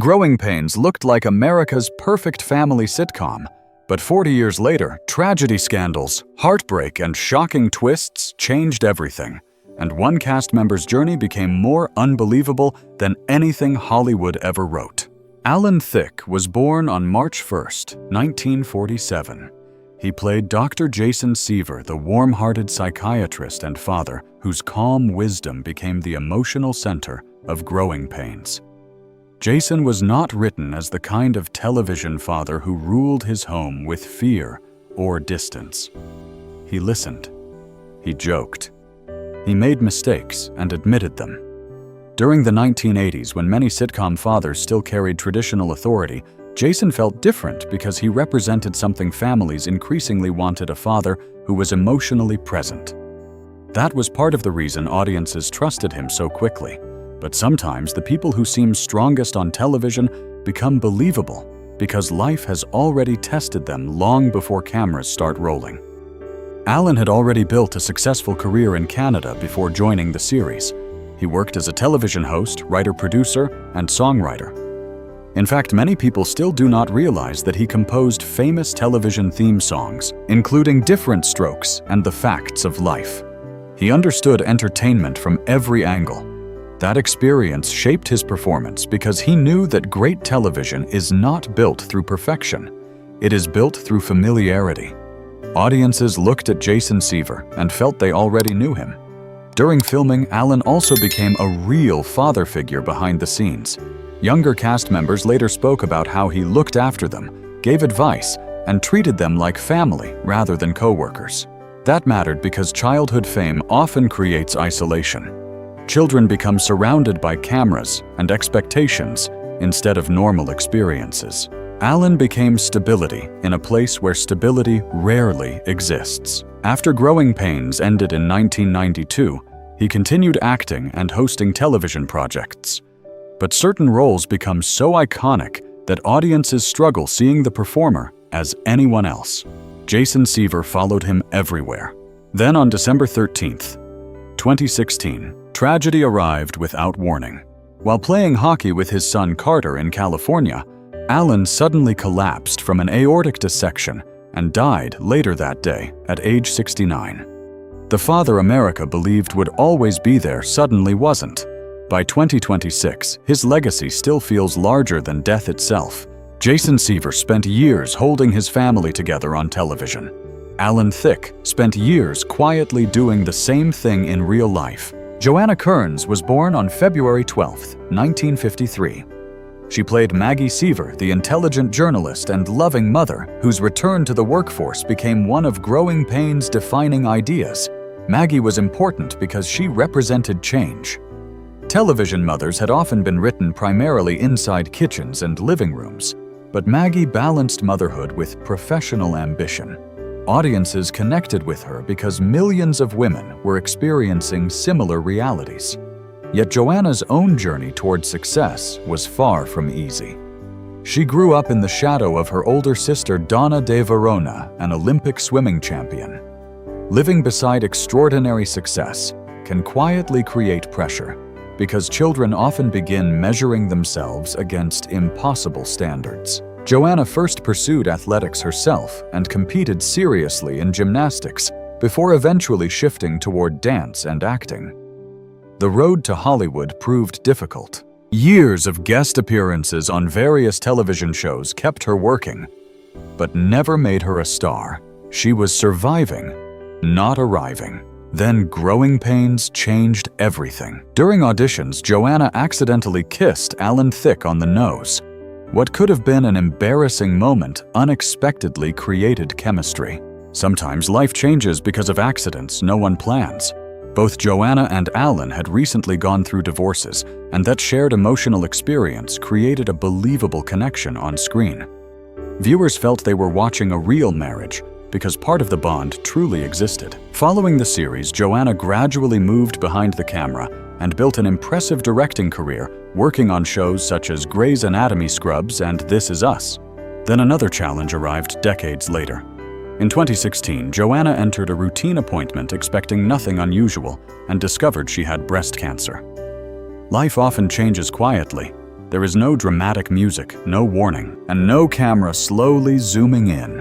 Growing Pains looked like America's perfect family sitcom, but 40 years later, tragedy scandals, heartbreak, and shocking twists changed everything, and one cast member's journey became more unbelievable than anything Hollywood ever wrote. Alan Thicke was born on March 1, 1947. He played Dr. Jason Seaver, the warm-hearted psychiatrist and father whose calm wisdom became the emotional center of Growing Pains. Jason was not written as the kind of television father who ruled his home with fear or distance. He listened. He joked. He made mistakes and admitted them. During the 1980s, when many sitcom fathers still carried traditional authority, Jason felt different because he represented something families increasingly wanted: a father who was emotionally present. That was part of the reason audiences trusted him so quickly. But sometimes the people who seem strongest on television become believable because life has already tested them long before cameras start rolling. Alan had already built a successful career in Canada before joining the series. He worked as a television host, writer-producer, and songwriter. In fact, many people still do not realize that he composed famous television theme songs, including Different Strokes and The Facts of Life. He understood entertainment from every angle. That experience shaped his performance because he knew that great television is not built through perfection. It is built through familiarity. Audiences looked at Jason Seaver and felt they already knew him. During filming, Alan also became a real father figure behind the scenes. Younger cast members later spoke about how he looked after them, gave advice, and treated them like family rather than co-workers. That mattered because childhood fame often creates isolation. Children become surrounded by cameras and expectations instead of normal experiences. Alan became stability in a place where stability rarely exists. After Growing Pains ended in 1992, he continued acting and hosting television projects. But certain roles become so iconic that audiences struggle seeing the performer as anyone else. Jason Seaver followed him everywhere. Then on December 13th, 2016, tragedy arrived without warning. While playing hockey with his son Carter in California, Alan suddenly collapsed from an aortic dissection and died later that day at age 69. The father America believed would always be there suddenly wasn't. By 2026, his legacy still feels larger than death itself. Jason Seaver spent years holding his family together on television. Alan Thicke spent years quietly doing the same thing in real life. Joanna Kerns was born on February 12, 1953. She played Maggie Seaver, the intelligent journalist and loving mother whose return to the workforce became one of Growing Pains' defining ideas. Maggie was important because she represented change. Television mothers had often been written primarily inside kitchens and living rooms, but Maggie balanced motherhood with professional ambition. Audiences connected with her because millions of women were experiencing similar realities. Yet Joanna's own journey toward success was far from easy. She grew up in the shadow of her older sister Donna de Verona, an Olympic swimming champion. Living beside extraordinary success can quietly create pressure because children often begin measuring themselves against impossible standards. Joanna first pursued athletics herself and competed seriously in gymnastics before eventually shifting toward dance and acting. The road to Hollywood proved difficult. Years of guest appearances on various television shows kept her working, but never made her a star. She was surviving, not arriving. Then Growing Pains changed everything. During auditions, Joanna accidentally kissed Alan Thicke on the nose. What could have been an embarrassing moment unexpectedly created chemistry. Sometimes life changes because of accidents no one plans. Both Joanna and Alan had recently gone through divorces, and that shared emotional experience created a believable connection on screen. Viewers felt they were watching a real marriage because part of the bond truly existed. Following the series, Joanna gradually moved behind the camera and built an impressive directing career, working on shows such as Grey's Anatomy, Scrubs, and This Is Us. Then another challenge arrived decades later. In 2016, Joanna entered a routine appointment expecting nothing unusual and discovered she had breast cancer. Life often changes quietly. There is no dramatic music, no warning, and no camera slowly zooming in.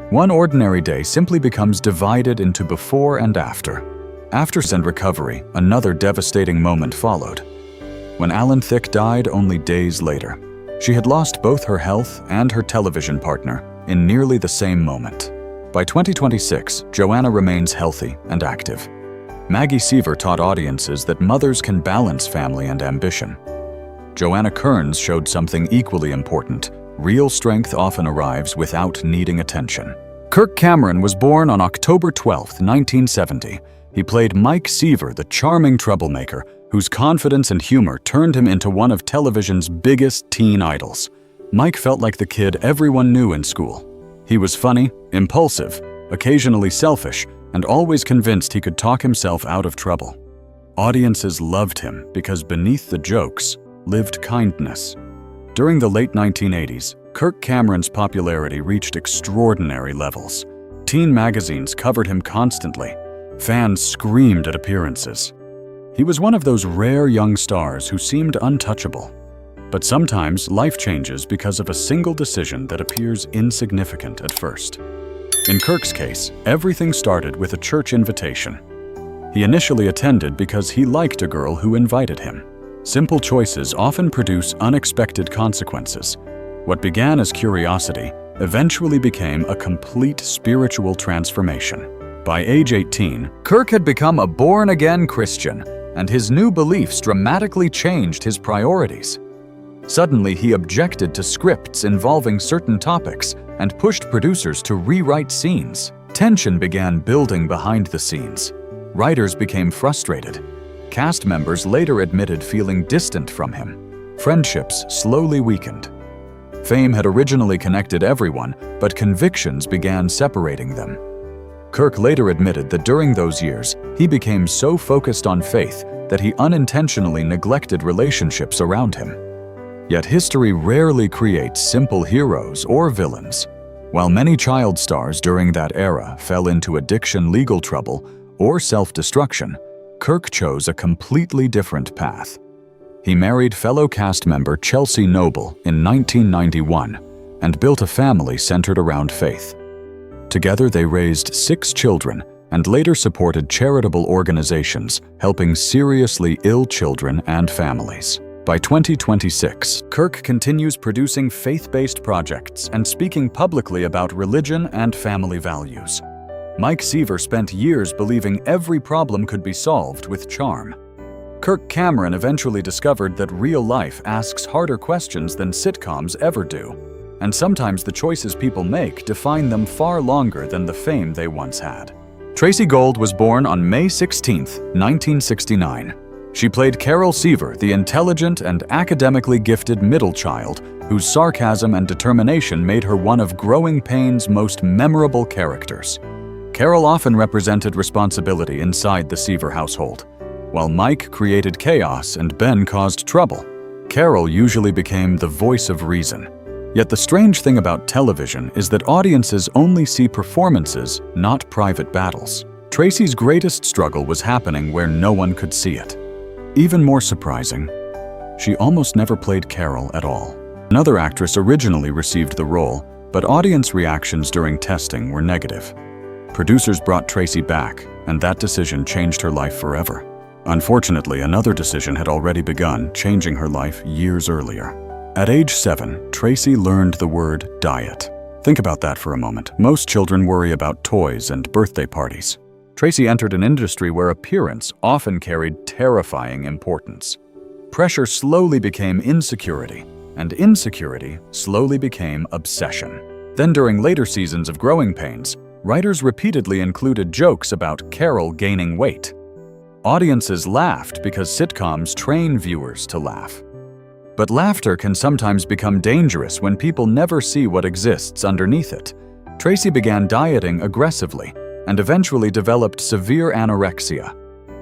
One ordinary day simply becomes divided into before and after. After and recovery, another devastating moment followed. When Alan Thicke died only days later, she had lost both her health and her television partner in nearly the same moment. By 2026, Joanna remains healthy and active. Maggie Seaver taught audiences that mothers can balance family and ambition. Joanna Kerns showed something equally important. Real strength often arrives without needing attention. Kirk Cameron was born on October 12, 1970. He played Mike Seaver, the charming troublemaker, whose confidence and humor turned him into one of television's biggest teen idols. Mike felt like the kid everyone knew in school. He was funny, impulsive, occasionally selfish, and always convinced he could talk himself out of trouble. Audiences loved him because beneath the jokes lived kindness. During the late 1980s, Kirk Cameron's popularity reached extraordinary levels. Teen magazines covered him constantly. Fans screamed at appearances. He was one of those rare young stars who seemed untouchable. But sometimes life changes because of a single decision that appears insignificant at first. In Kirk's case, everything started with a church invitation. He initially attended because he liked a girl who invited him. Simple choices often produce unexpected consequences. What began as curiosity eventually became a complete spiritual transformation. By age 18, Kirk had become a born-again Christian, and his new beliefs dramatically changed his priorities. Suddenly, he objected to scripts involving certain topics and pushed producers to rewrite scenes. Tension began building behind the scenes. Writers became frustrated. Cast members later admitted feeling distant from him. Friendships slowly weakened. Fame had originally connected everyone, but convictions began separating them. Kirk later admitted that during those years, he became so focused on faith that he unintentionally neglected relationships around him. Yet history rarely creates simple heroes or villains. While many child stars during that era fell into addiction, legal trouble, or self-destruction, Kirk chose a completely different path. He married fellow cast member Chelsea Noble in 1991 and built a family centered around faith. Together they raised 6 children and later supported charitable organizations helping seriously ill children and families. By 2026, Kirk continues producing faith-based projects and speaking publicly about religion and family values. Mike Seaver spent years believing every problem could be solved with charm. Kirk Cameron eventually discovered that real life asks harder questions than sitcoms ever do, and sometimes the choices people make define them far longer than the fame they once had. Tracy Gold was born on May 16, 1969. She played Carol Seaver, the intelligent and academically gifted middle child, whose sarcasm and determination made her one of Growing Pains' most memorable characters. Carol often represented responsibility inside the Seaver household. While Mike created chaos and Ben caused trouble, Carol usually became the voice of reason. Yet the strange thing about television is that audiences only see performances, not private battles. Tracy's greatest struggle was happening where no one could see it. Even more surprising, she almost never played Carol at all. Another actress originally received the role, but audience reactions during testing were negative. Producers brought Tracy back, and that decision changed her life forever. Unfortunately, another decision had already begun, changing her life years earlier. At age 7, Tracy learned the word diet. Think about that for a moment. Most children worry about toys and birthday parties. Tracy entered an industry where appearance often carried terrifying importance. Pressure slowly became insecurity, and insecurity slowly became obsession. Then during later seasons of Growing Pains, writers repeatedly included jokes about Carol gaining weight. Audiences laughed because sitcoms train viewers to laugh. But laughter can sometimes become dangerous when people never see what exists underneath it. Tracy began dieting aggressively and eventually developed severe anorexia.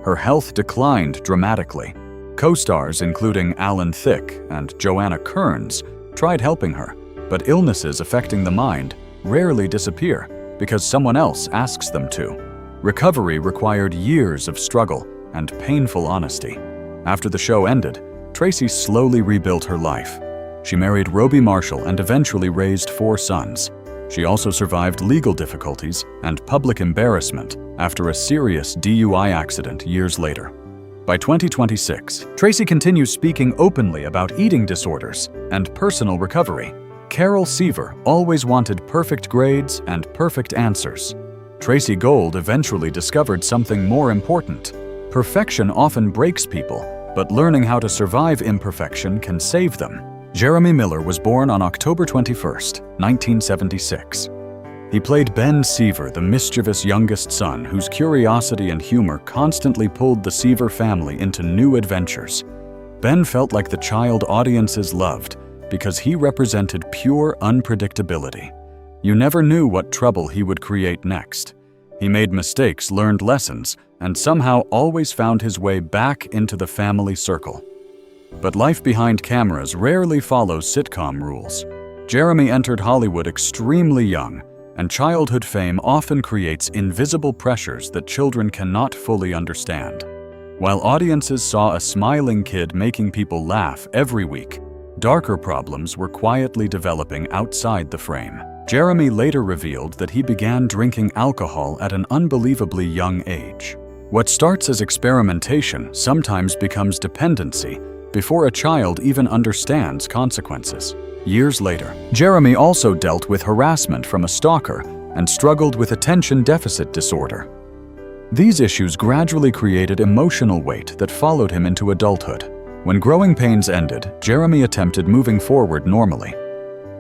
Her health declined dramatically. Co-stars including Alan Thicke and Joanna Kerns tried helping her, but illnesses affecting the mind rarely disappear because someone else asks them to. Recovery required years of struggle and painful honesty. After the show ended, Tracy slowly rebuilt her life. She married Roby Marshall and eventually raised 4 sons. She also survived legal difficulties and public embarrassment after a serious DUI accident years later. By 2026, Tracy continues speaking openly about eating disorders and personal recovery. Carol Seaver always wanted perfect grades and perfect answers. Tracy Gold eventually discovered something more important. Perfection often breaks people, but learning how to survive imperfection can save them. Jeremy Miller was born on October 21, 1976. He played Ben Seaver, the mischievous youngest son whose curiosity and humor constantly pulled the Seaver family into new adventures. Ben felt like the child audiences loved because he represented pure unpredictability. You never knew what trouble he would create next. He made mistakes, learned lessons, and somehow always found his way back into the family circle. But life behind cameras rarely follows sitcom rules. Jeremy entered Hollywood extremely young, and childhood fame often creates invisible pressures that children cannot fully understand. While audiences saw a smiling kid making people laugh every week, darker problems were quietly developing outside the frame. Jeremy later revealed that he began drinking alcohol at an unbelievably young age. What starts as experimentation sometimes becomes dependency before a child even understands consequences. Years later, Jeremy also dealt with harassment from a stalker and struggled with attention deficit disorder. These issues gradually created emotional weight that followed him into adulthood. When growing pains ended, Jeremy attempted moving forward normally.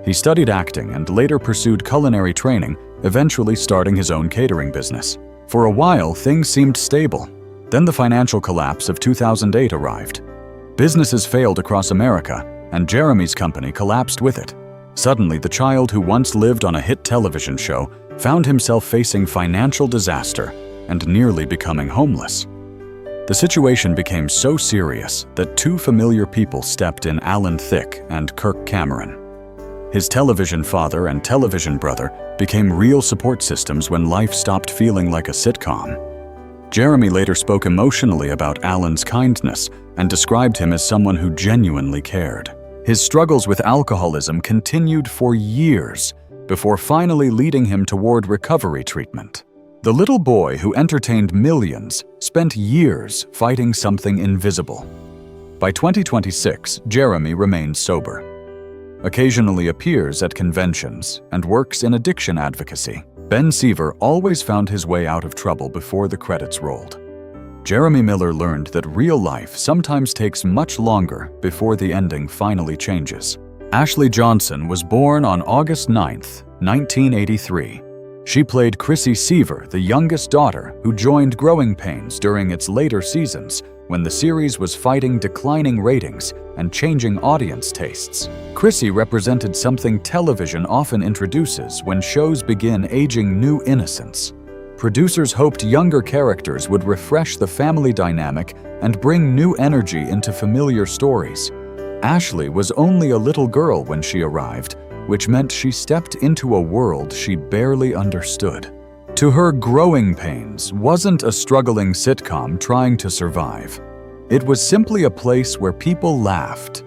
He studied acting and later pursued culinary training, eventually starting his own catering business. For a while, things seemed stable. Then the financial collapse of 2008 arrived. Businesses failed across America, and Jeremy's company collapsed with it. Suddenly, the child who once lived on a hit television show found himself facing financial disaster and nearly becoming homeless. The situation became so serious that 2 familiar people stepped in: Alan Thicke and Kirk Cameron. His television father and television brother became real support systems when life stopped feeling like a sitcom. Jeremy later spoke emotionally about Alan's kindness and described him as someone who genuinely cared. His struggles with alcoholism continued for years before finally leading him toward recovery treatment. The little boy who entertained millions spent years fighting something invisible. By 2026, Jeremy remains sober, occasionally appears at conventions, and works in addiction advocacy. Ben Seaver always found his way out of trouble before the credits rolled. Jeremy Miller learned that real life sometimes takes much longer before the ending finally changes. Ashley Johnson was born on August 9, 1983. She played Chrissy Seaver, the youngest daughter who joined Growing Pains during its later seasons when the series was fighting declining ratings and changing audience tastes. Chrissy represented something television often introduces when shows begin aging new innocence. Producers hoped younger characters would refresh the family dynamic and bring new energy into familiar stories. Ashley was only a little girl when she arrived, which meant she stepped into a world she barely understood. To her, Growing Pains wasn't a struggling sitcom trying to survive. It was simply a place where people laughed,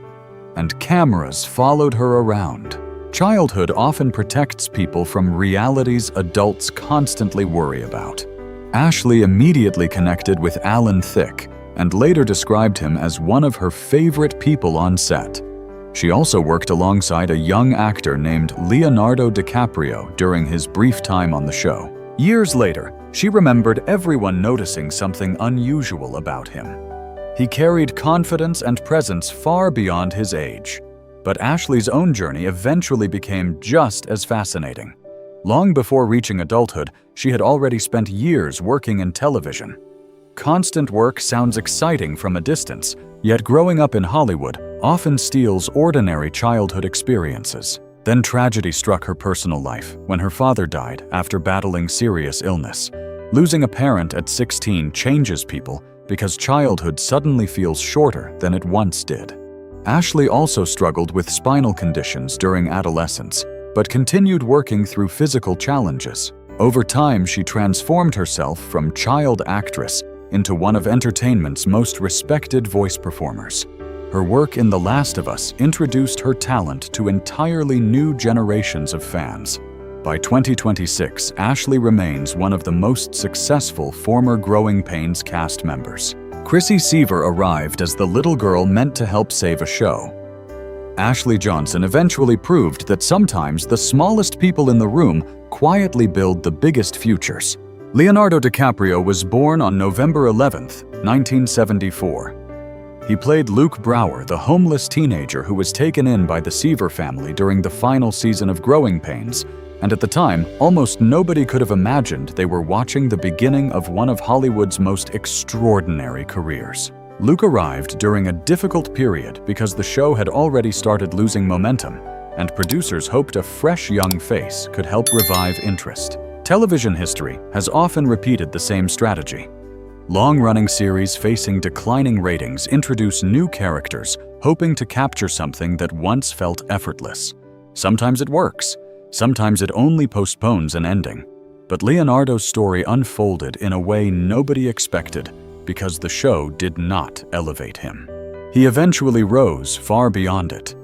and cameras followed her around. Childhood often protects people from realities adults constantly worry about. Ashley immediately connected with Alan Thicke and later described him as one of her favorite people on set. She also worked alongside a young actor named Leonardo DiCaprio during his brief time on the show. Years later, she remembered everyone noticing something unusual about him. He carried confidence and presence far beyond his age. But Ashley's own journey eventually became just as fascinating. Long before reaching adulthood, she had already spent years working in television. Constant work sounds exciting from a distance, yet growing up in Hollywood often steals ordinary childhood experiences. Then tragedy struck her personal life when her father died after battling serious illness. Losing a parent at 16 changes people because childhood suddenly feels shorter than it once did. Ashley also struggled with spinal conditions during adolescence, but continued working through physical challenges. Over time, she transformed herself from child actress into one of entertainment's most respected voice performers. Her work in The Last of Us introduced her talent to entirely new generations of fans. By 2026, Ashley remains one of the most successful former Growing Pains cast members. Chrissy Seaver arrived as the little girl meant to help save a show. Ashley Johnson eventually proved that sometimes the smallest people in the room quietly build the biggest futures. Leonardo DiCaprio was born on November 11, 1974. He played Luke Brower, the homeless teenager who was taken in by the Seaver family during the final season of Growing Pains, and at the time, almost nobody could have imagined they were watching the beginning of one of Hollywood's most extraordinary careers. Luke arrived during a difficult period because the show had already started losing momentum, and producers hoped a fresh young face could help revive interest. Television history has often repeated the same strategy. Long-running series facing declining ratings introduce new characters, hoping to capture something that once felt effortless. Sometimes it works, sometimes it only postpones an ending. But Leonardo's story unfolded in a way nobody expected because the show did not elevate him. He eventually rose far beyond it.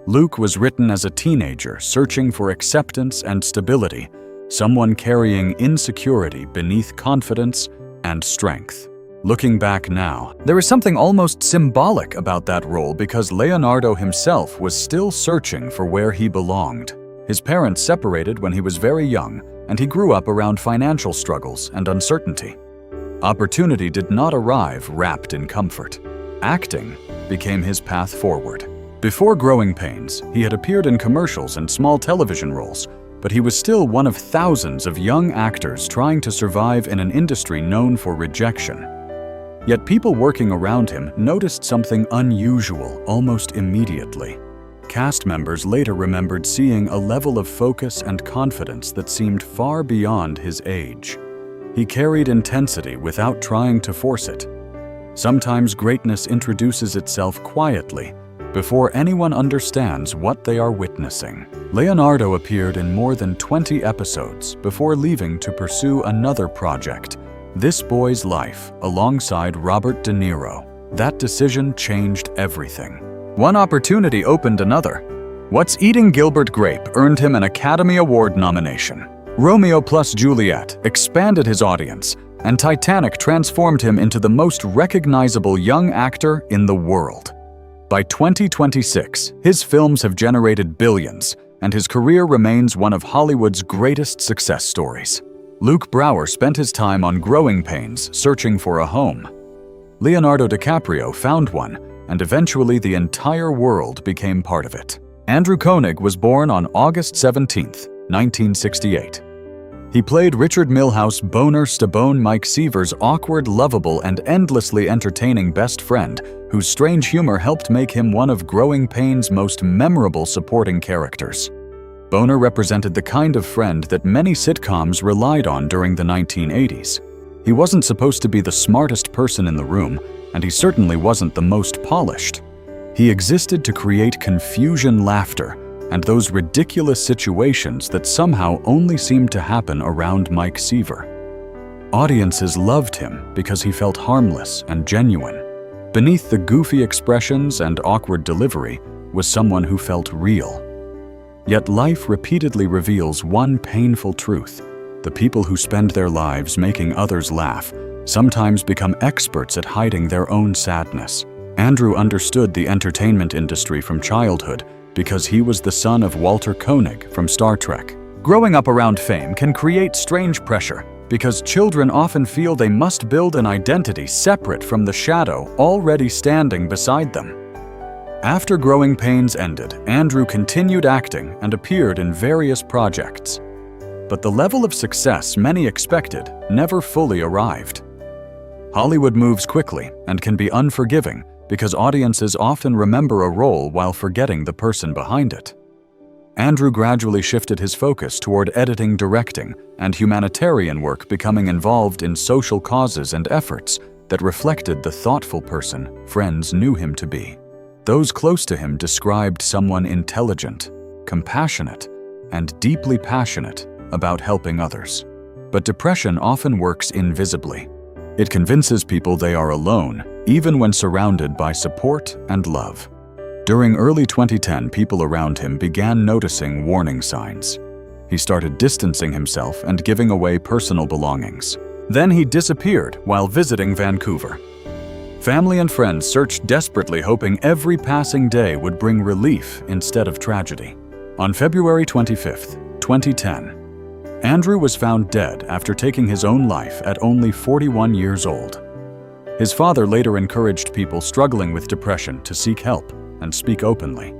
Luke was written as a teenager searching for acceptance and stability, someone carrying insecurity beneath confidence and strength. Looking back now, there is something almost symbolic about that role because Leonardo himself was still searching for where he belonged. His parents separated when he was very young, and he grew up around financial struggles and uncertainty. Opportunity did not arrive wrapped in comfort. Acting became his path forward. Before Growing Pains, he had appeared in commercials and small television roles, but he was still one of thousands of young actors trying to survive in an industry known for rejection. Yet people working around him noticed something unusual almost immediately. Cast members later remembered seeing a level of focus and confidence that seemed far beyond his age. He carried intensity without trying to force it. Sometimes greatness introduces itself quietly, before anyone understands what they are witnessing. Leonardo appeared in more than 20 episodes before leaving to pursue another project, This Boy's Life, alongside Robert De Niro. That decision changed everything. One opportunity opened another. What's Eating Gilbert Grape earned him an Academy Award nomination. Romeo plus Juliet expanded his audience, and Titanic transformed him into the most recognizable young actor in the world. By 2026, his films have generated billions, and his career remains one of Hollywood's greatest success stories. Luke Brower spent his time on Growing Pains searching for a home. Leonardo DiCaprio found one, and eventually the entire world became part of it. Andrew Koenig was born on August 17, 1968. He played Richard Milhouse Boner Stabone Mike Seaver's awkward, lovable, and endlessly entertaining best friend, whose strange humor helped make him one of Growing Pains' most memorable supporting characters. Boner represented the kind of friend that many sitcoms relied on during the 1980s. He wasn't supposed to be the smartest person in the room, and he certainly wasn't the most polished. He existed to create confusion, laughter, and those ridiculous situations that somehow only seemed to happen around Mike Seaver. Audiences loved him because he felt harmless and genuine. Beneath the goofy expressions and awkward delivery was someone who felt real. Yet life repeatedly reveals one painful truth. The people who spend their lives making others laugh sometimes become experts at hiding their own sadness. Andrew understood the entertainment industry from childhood because he was the son of Walter Koenig from Star Trek. Growing up around fame can create strange pressure because children often feel they must build an identity separate from the shadow already standing beside them. After Growing Pains ended, Andrew continued acting and appeared in various projects. But the level of success many expected never fully arrived. Hollywood moves quickly and can be unforgiving because audiences often remember a role while forgetting the person behind it. Andrew gradually shifted his focus toward editing, directing, and humanitarian work, becoming involved in social causes and efforts that reflected the thoughtful person friends knew him to be. Those close to him described someone intelligent, compassionate, and deeply passionate about helping others. But depression often works invisibly. It convinces people they are alone, even when surrounded by support and love. During early 2010, people around him began noticing warning signs. He started distancing himself and giving away personal belongings. Then he disappeared while visiting Vancouver. Family and friends searched desperately, hoping every passing day would bring relief instead of tragedy. On February 25, 2010, Andrew was found dead after taking his own life at only 41 years old. His father later encouraged people struggling with depression to seek help and speak openly.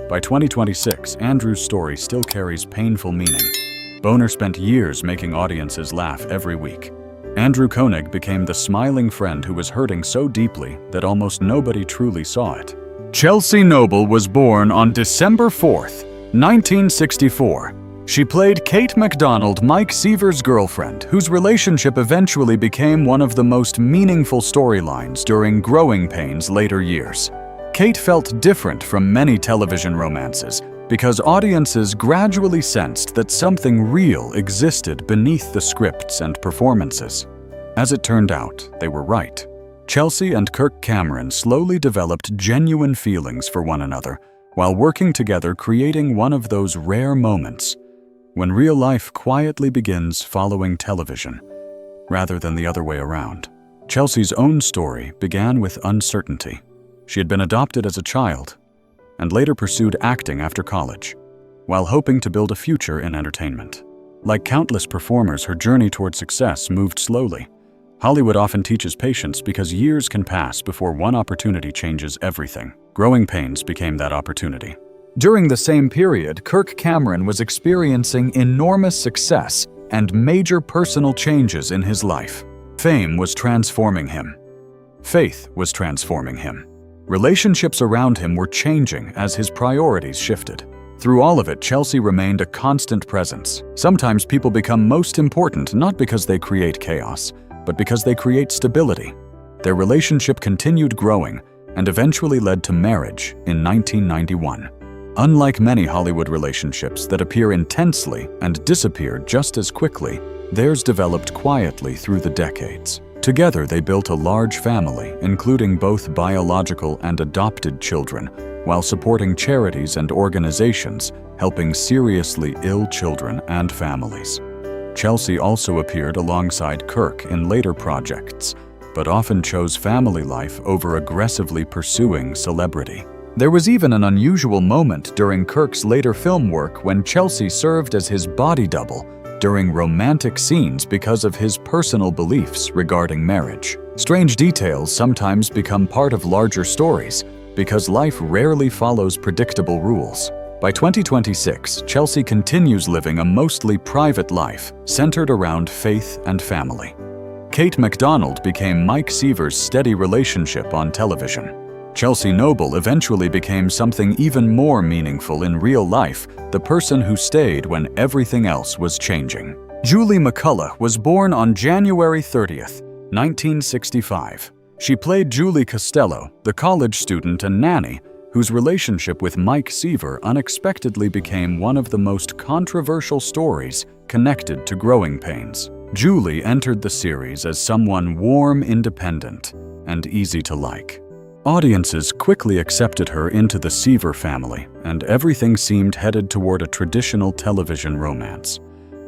By 2026, Andrew's story still carries painful meaning. Boner spent years making audiences laugh every week. Andrew Koenig became the smiling friend who was hurting so deeply that almost nobody truly saw it. Chelsea Noble was born on December 4th, 1964. She played Kate MacDonald, Mike Seaver's girlfriend, whose relationship eventually became one of the most meaningful storylines during Growing Pains' later years. Kate felt different from many television romances because audiences gradually sensed that something real existed beneath the scripts and performances. As it turned out, they were right. Chelsea and Kirk Cameron slowly developed genuine feelings for one another while working together, creating one of those rare moments when real life quietly begins following television, rather than the other way around. Chelsea's own story began with uncertainty. She had been adopted as a child, and later pursued acting after college, while hoping to build a future in entertainment. Like countless performers, her journey toward success moved slowly. Hollywood often teaches patience because years can pass before one opportunity changes everything. Growing Pains became that opportunity. During the same period, Kirk Cameron was experiencing enormous success and major personal changes in his life. Fame was transforming him. Faith was transforming him. Relationships around him were changing as his priorities shifted. Through all of it, Chelsea remained a constant presence. Sometimes people become most important not because they create chaos, but because they create stability. Their relationship continued growing and eventually led to marriage in 1991. Unlike many Hollywood relationships that appear intensely and disappear just as quickly, theirs developed quietly through the decades. Together, they built a large family, including both biological and adopted children, while supporting charities and organizations helping seriously ill children and families. Chelsea also appeared alongside Kirk in later projects, but often chose family life over aggressively pursuing celebrity. There was even an unusual moment during Kirk's later film work when Chelsea served as his body double during romantic scenes because of his personal beliefs regarding marriage. Strange details sometimes become part of larger stories because life rarely follows predictable rules. By 2026, Chelsea continues living a mostly private life centered around faith and family. Kate MacDonald became Mike Seaver's steady relationship on television. Chelsea Noble eventually became something even more meaningful in real life, the person who stayed when everything else was changing. Julie McCullough was born on January 30th, 1965. She played Julie Costello, the college student and nanny, whose relationship with Mike Seaver unexpectedly became one of the most controversial stories connected to Growing Pains. Julie entered the series as someone warm, independent, and easy to like. Audiences quickly accepted her into the Seaver family, and everything seemed headed toward a traditional television romance.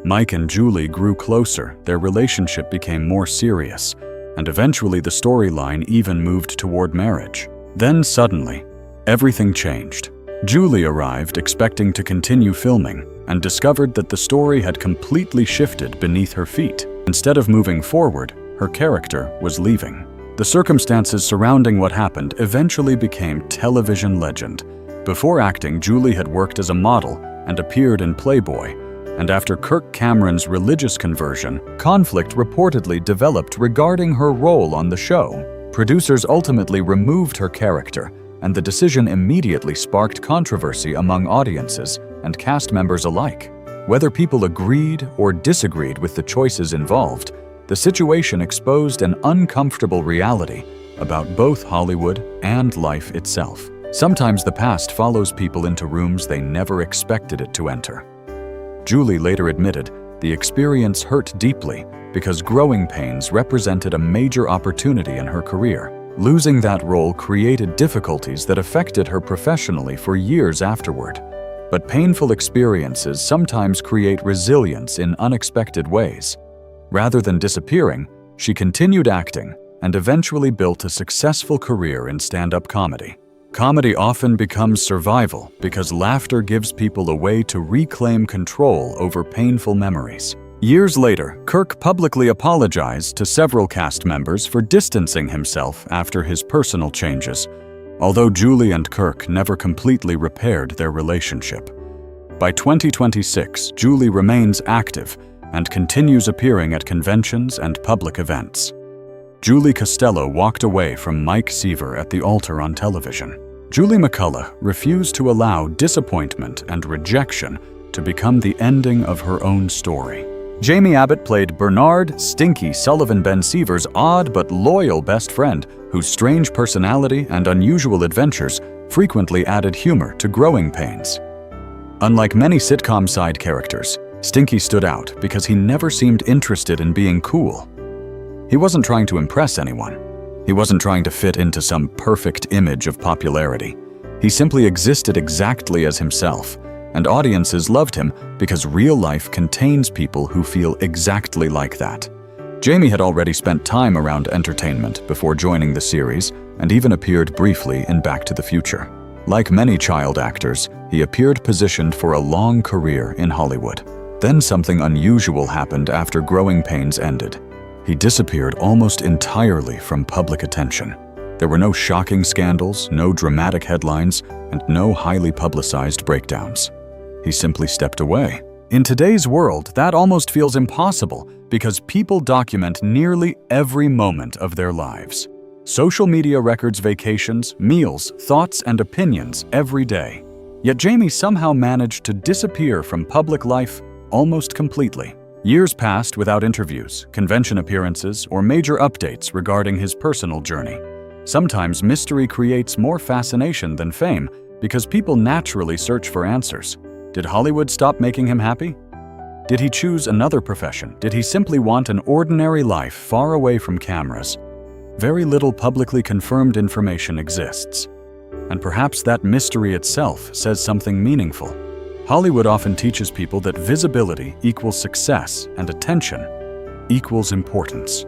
Mike and Julie grew closer, their relationship became more serious, and eventually the storyline even moved toward marriage. Then suddenly, everything changed. Julie arrived expecting to continue filming and discovered that the story had completely shifted beneath her feet. Instead of moving forward, her character was leaving. The circumstances surrounding what happened eventually became television legend. Before acting, Julie had worked as a model and appeared in Playboy, and after Kirk Cameron's religious conversion, conflict reportedly developed regarding her role on the show. Producers ultimately removed her character, and the decision immediately sparked controversy among audiences and cast members alike. Whether people agreed or disagreed with the choices involved, the situation exposed an uncomfortable reality about both Hollywood and life itself. Sometimes the past follows people into rooms they never expected it to enter. Julie later admitted the experience hurt deeply because Growing Pains represented a major opportunity in her career. Losing that role created difficulties that affected her professionally for years afterward. But painful experiences sometimes create resilience in unexpected ways. Rather than disappearing, she continued acting and eventually built a successful career in stand-up comedy. Comedy often becomes survival because laughter gives people a way to reclaim control over painful memories. Years later, Kirk publicly apologized to several cast members for distancing himself after his personal changes, although Julie and Kirk never completely repaired their relationship. By 2026, Julie remains active and continues appearing at conventions and public events. Julie Costello walked away from Mike Seaver at the altar on television. Julie McCullough refused to allow disappointment and rejection to become the ending of her own story. Jamie Abbott played Bernard "Stinky" Sullivan Ben Seaver's odd but loyal best friend, whose strange personality and unusual adventures frequently added humor to growing pains. Unlike many sitcom side characters, Stinky stood out because he never seemed interested in being cool. He wasn't trying to impress anyone. He wasn't trying to fit into some perfect image of popularity. He simply existed exactly as himself, and audiences loved him because real life contains people who feel exactly like that. Jamie had already spent time around entertainment before joining the series and even appeared briefly in Back to the Future. Like many child actors, he appeared positioned for a long career in Hollywood. Then something unusual happened after Growing Pains ended. He disappeared almost entirely from public attention. There were no shocking scandals, no dramatic headlines, and no highly publicized breakdowns. He simply stepped away. In today's world, that almost feels impossible because people document nearly every moment of their lives. Social media records vacations, meals, thoughts, and opinions every day. Yet Jamie somehow managed to disappear from public life almost completely. Years passed without interviews, convention appearances, or major updates regarding his personal journey. Sometimes mystery creates more fascination than fame because people naturally search for answers. Did Hollywood stop making him happy? Did he choose another profession? Did he simply want an ordinary life far away from cameras? Very little publicly confirmed information exists. And perhaps that mystery itself says something meaningful. Hollywood often teaches people that visibility equals success and attention equals importance.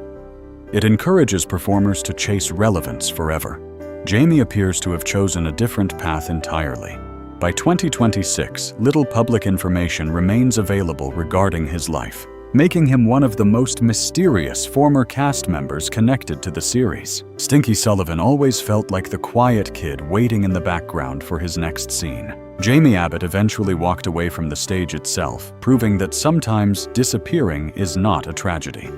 It encourages performers to chase relevance forever. Jamie appears to have chosen a different path entirely. By 2026, little public information remains available regarding his life, making him one of the most mysterious former cast members connected to the series. Stinky Sullivan always felt like the quiet kid waiting in the background for his next scene. Jamie Abbott eventually walked away from the stage itself, proving that sometimes disappearing is not a tragedy.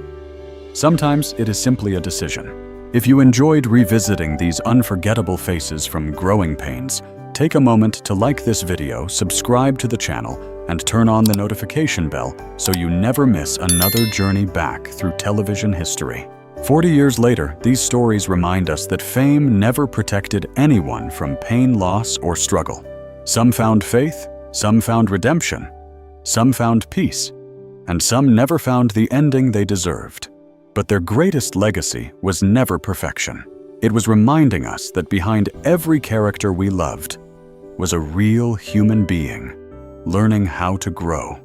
Sometimes it is simply a decision. If you enjoyed revisiting these unforgettable faces from Growing Pains, take a moment to like this video, subscribe to the channel, and turn on the notification bell so you never miss another journey back through television history. 40 years later, these stories remind us that fame never protected anyone from pain, loss, or struggle. Some found faith, some found redemption, some found peace, and some never found the ending they deserved. But their greatest legacy was never perfection. It was reminding us that behind every character we loved was a real human being, learning how to grow.